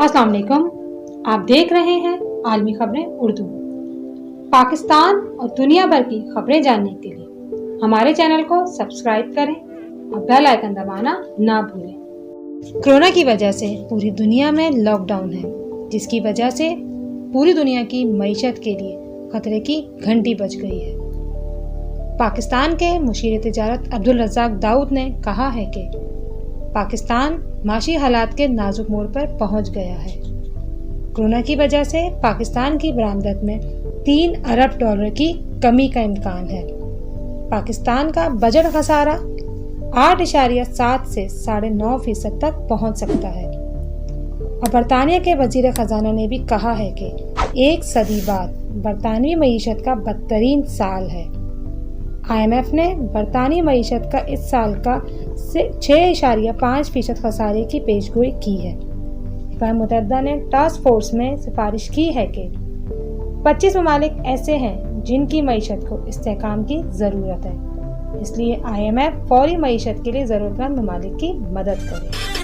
अस्सलाम वालेकुम। आप देख रहे हैं आलमी खबरें उर्दू। पाकिस्तान और दुनिया भर की खबरें जानने के लिए हमारे चैनल को सब्सक्राइब करें और बेल आइकन दबाना ना भूलें। कोरोना की वजह से पूरी दुनिया में लॉकडाउन है, जिसकी वजह से पूरी दुनिया की मईशत के लिए खतरे की घंटी बज गई है। पाकिस्तान के मुशीर तिजारत अब्दुल रज़ाक दाऊद ने कहा है कि पाकिस्तान माशी हालात के नाजुक मोड़ पर पहुंच गया है। कोरोना की वजह से पाकिस्तान की बरामदत में 3 अरब डॉलर की कमी का इम्कान है। पाकिस्तान का बजट खसारा 8.7 से 9.5% तक पहुंच सकता है। और बरतानिया के वजीर खजाना ने भी कहा है कि 1 सदी बाद बरतानवी मईशत का बदतरीन साल है। IMF ने बरतानी मईशत का इस साल का 6.5% खसारे की पेशगोई की है। अक़वाम मुत्तहिदा ने टास्क फोर्स में सिफारिश की है कि 25 ममालिक ऐसे हैं जिनकी मईशत को इस्तेहकाम की ज़रूरत है, इसलिए IMF फौरी मईशत के लिए ज़रूरतमंद ममालिक की मदद करे।